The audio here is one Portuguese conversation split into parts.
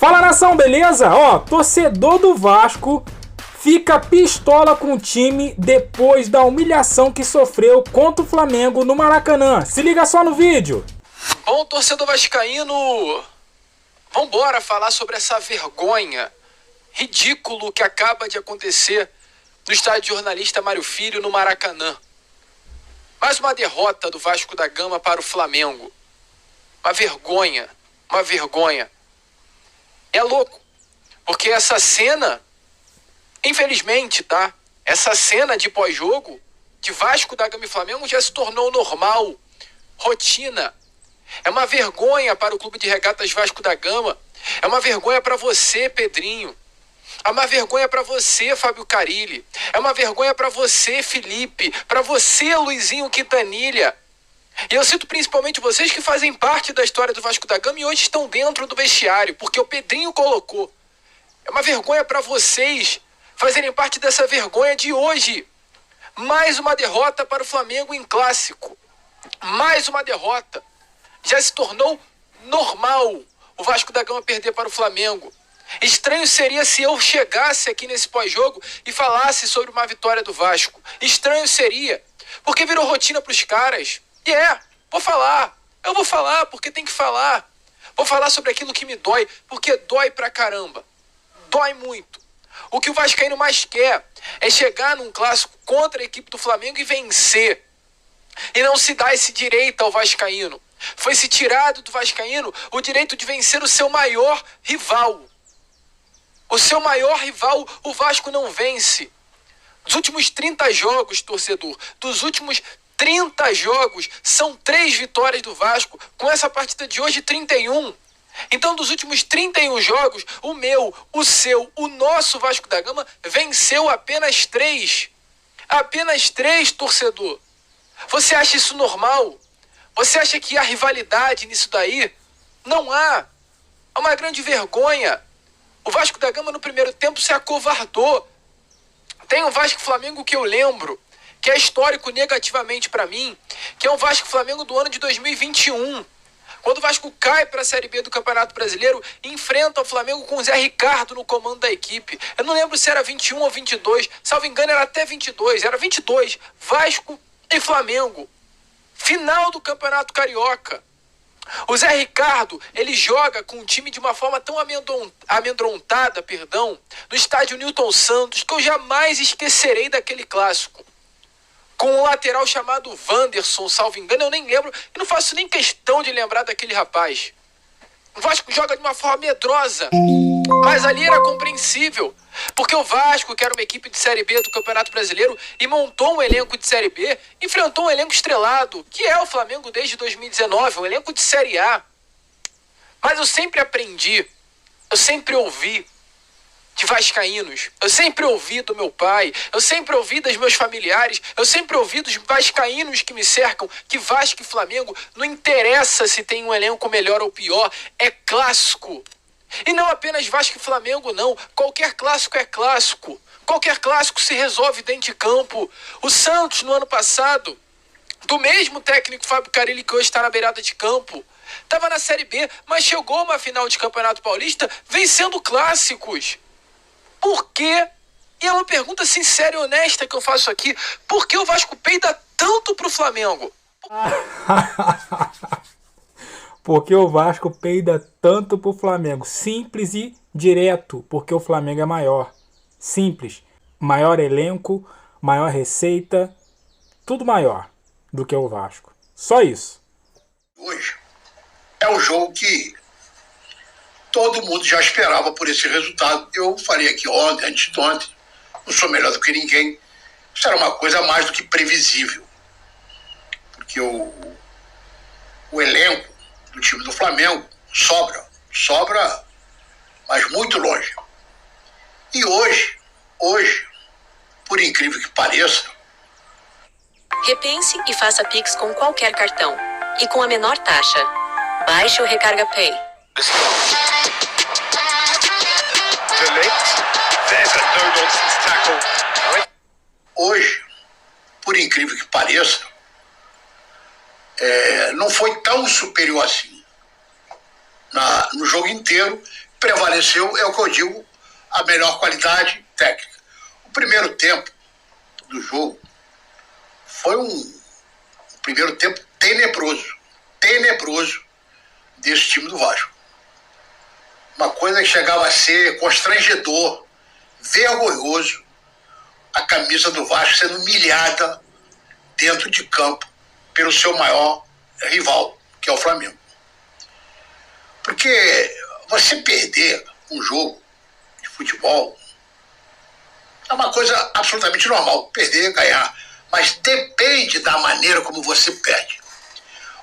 Fala, nação, beleza? Ó, torcedor do Vasco fica pistola com o time depois da humilhação que sofreu contra o Flamengo no Maracanã. Se liga só no vídeo. Bom, torcedor vascaíno, vambora falar sobre essa vergonha, ridículo que acaba de acontecer no estádio jornalista Mário Filho, no Maracanã. Mais uma derrota do Vasco da Gama para o Flamengo. Uma vergonha, uma vergonha. É louco, porque essa cena, infelizmente, tá? Essa cena de pós-jogo de Vasco da Gama e Flamengo já se tornou normal, rotina. É uma vergonha para o Clube de Regatas Vasco da Gama. É uma vergonha para você, Pedrinho. É uma vergonha para você, Fábio Carilli. É uma vergonha para você, Felipe. Para você, Luizinho Quintanilha. E eu cito principalmente vocês que fazem parte da história do Vasco da Gama e hoje estão dentro do vestiário, porque o Pedrinho colocou. É uma vergonha para vocês fazerem parte dessa vergonha de hoje. Mais uma derrota para o Flamengo em clássico. Mais uma derrota. Já se tornou normal o Vasco da Gama perder para o Flamengo. Estranho seria se eu chegasse aqui nesse pós-jogo e falasse sobre uma vitória do Vasco. Estranho seria, porque virou rotina para os caras. E vou falar. Eu vou falar porque tem que falar. Vou falar sobre aquilo que me dói, porque dói pra caramba. Dói muito. O que o vascaíno mais quer é chegar num clássico contra a equipe do Flamengo e vencer. E não se dá esse direito ao vascaíno. Foi-se tirado do vascaíno o direito de vencer o seu maior rival. O seu maior rival, o Vasco não vence. Dos últimos 30 jogos, torcedor, dos últimos 30 jogos, são 3 vitórias do Vasco, com essa partida de hoje 31. Então, dos últimos 31 jogos, o meu, o seu, o nosso Vasco da Gama venceu apenas 3. Apenas 3, torcedor. Você acha isso normal? Você acha que há rivalidade nisso daí? Não há. É uma grande vergonha. O Vasco da Gama no primeiro tempo se acovardou. Tem o Vasco e Flamengo que eu lembro, que é histórico negativamente para mim, que é o Vasco e Flamengo do ano de 2021. Quando o Vasco cai para a Série B do Campeonato Brasileiro e enfrenta o Flamengo com o Zé Ricardo no comando da equipe. Eu não lembro se era 21 ou 22, salvo engano era até 22, era 22. Vasco e Flamengo. Final do Campeonato Carioca. O Zé Ricardo, ele joga com o time de uma forma tão amedrontada, no estádio Newton Santos, que eu jamais esquecerei daquele clássico. Com um lateral chamado Wanderson, salvo engano, eu nem lembro, e não faço nem questão de lembrar daquele rapaz. O Vasco joga de uma forma medrosa, mas ali era compreensível, porque o Vasco, que era uma equipe de Série B do Campeonato Brasileiro e montou um elenco de Série B, enfrentou um elenco estrelado, que é o Flamengo desde 2019, um elenco de Série A. Mas eu sempre aprendi, eu sempre ouvi de vascaínos, eu sempre ouvi do meu pai, eu sempre ouvi dos meus familiares, eu sempre ouvi dos vascaínos que me cercam, que Vasco e Flamengo não interessa se tem um elenco melhor ou pior, é clássico. E não apenas Vasco e Flamengo não, qualquer clássico é clássico, qualquer clássico se resolve dentro de campo. O Santos no ano passado, do mesmo técnico Fábio Carilli que hoje está na beirada de campo, estava na Série B, mas chegou a uma final de Campeonato Paulista vencendo clássicos. Por quê? E é uma pergunta sincera e honesta que eu faço aqui. Por que o Vasco peida tanto pro Flamengo? Porque o Vasco peida tanto pro Flamengo. Simples e direto, porque o Flamengo é maior. Simples. Maior elenco, maior receita, tudo maior do que o Vasco. Só isso. Hoje é um jogo que todo mundo já esperava por esse resultado. Eu falei aqui ontem, antes de ontem, não sou melhor do que ninguém. Isso era uma coisa mais do que previsível. Porque o elenco do time do Flamengo sobra, mas muito longe. E hoje, por incrível que pareça, repense e faça Pix com qualquer cartão e com a menor taxa. Baixe o Recarga Pay. Hoje, por incrível que pareça, não foi tão superior assim no jogo inteiro prevaleceu, é o que eu digo, a melhor qualidade técnica. O primeiro tempo do jogo foi um primeiro tempo tenebroso desse time do Vasco. Uma coisa que chegava a ser constrangedor, vergonhoso, a camisa do Vasco sendo humilhada dentro de campo pelo seu maior rival, que é o Flamengo. Porque você perder um jogo de futebol é uma coisa absolutamente normal, perder, ganhar, mas depende da maneira como você perde.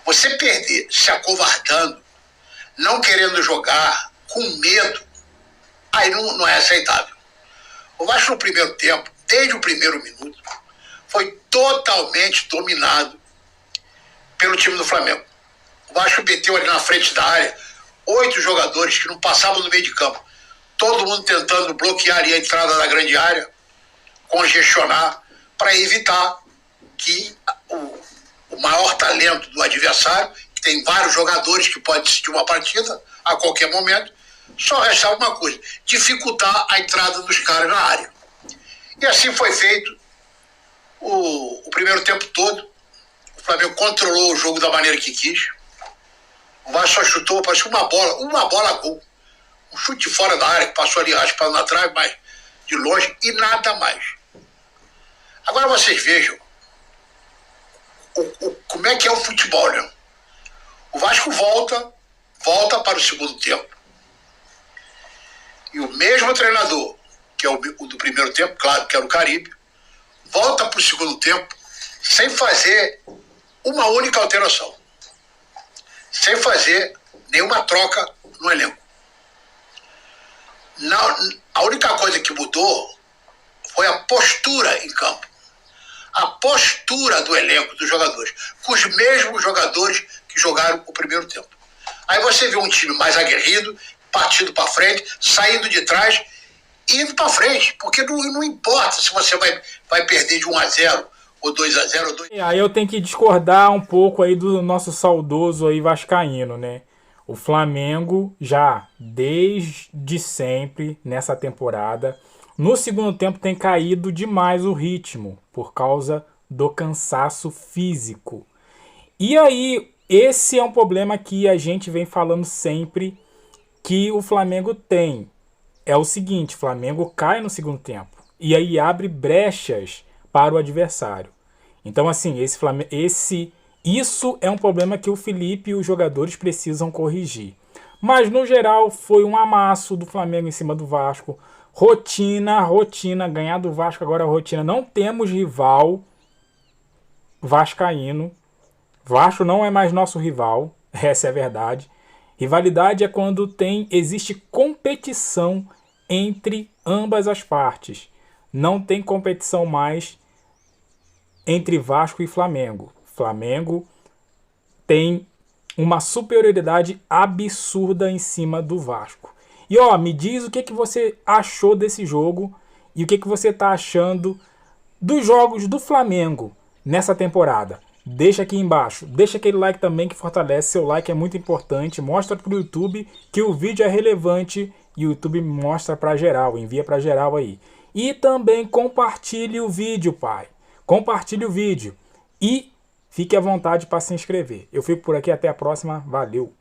Você perder se acovardando, não querendo jogar, com medo, aí não é aceitável. O Vasco no primeiro tempo, desde o primeiro minuto, foi totalmente dominado pelo time do Flamengo. O Vasco meteu ali na frente da área 8 jogadores que não passavam no meio de campo. Todo mundo tentando bloquear ali a entrada da grande área, congestionar, para evitar que o maior talento do adversário, que tem vários jogadores que pode decidir uma partida a qualquer momento, só restava uma coisa: dificultar a entrada dos caras na área. E assim foi feito o primeiro tempo todo. O Flamengo controlou o jogo da maneira que quis. O Vasco só chutou, parece uma bola gol. Um chute fora da área, que passou ali raspando na trave, mas de longe, e nada mais. Agora vocês vejam como é que é o futebol, né? O Vasco volta para o segundo tempo. E o mesmo treinador, que é o do primeiro tempo, claro, que era o Caribe, volta para o segundo tempo sem fazer uma única alteração. Sem fazer nenhuma troca no elenco. A única coisa que mudou foi a postura em campo. A postura do elenco, dos jogadores, com os mesmos jogadores que jogaram o primeiro tempo. Aí você vê um time mais aguerrido, partindo para frente, saindo de trás, indo para frente, porque não importa se você vai perder de 1-0 ou 2-0 ou 2. Aí eu tenho que discordar um pouco aí do nosso saudoso aí vascaíno, né? O Flamengo já desde sempre nessa temporada, no segundo tempo tem caído demais o ritmo por causa do cansaço físico. E aí esse é um problema que a gente vem falando sempre que o Flamengo tem. É o seguinte: o Flamengo cai no segundo tempo e aí abre brechas para o adversário. Então, assim, isso é um problema que o Felipe e os jogadores precisam corrigir. Mas, no geral, foi um amasso do Flamengo em cima do Vasco. Rotina, ganhar do Vasco agora é rotina. Não temos rival vascaíno. Vasco não é mais nosso rival, essa é a verdade. Rivalidade é quando existe competição entre ambas as partes. Não tem competição mais entre Vasco e Flamengo. Flamengo tem uma superioridade absurda em cima do Vasco. E me diz o que você achou desse jogo e o que você está achando dos jogos do Flamengo nessa temporada. Deixa aqui embaixo, deixa aquele like também que fortalece, seu like é muito importante, mostra para o YouTube que o vídeo é relevante e o YouTube mostra para geral, envia para geral aí. E também compartilhe o vídeo, pai. Compartilhe o vídeo e fique à vontade para se inscrever. Eu fico por aqui, até a próxima, valeu!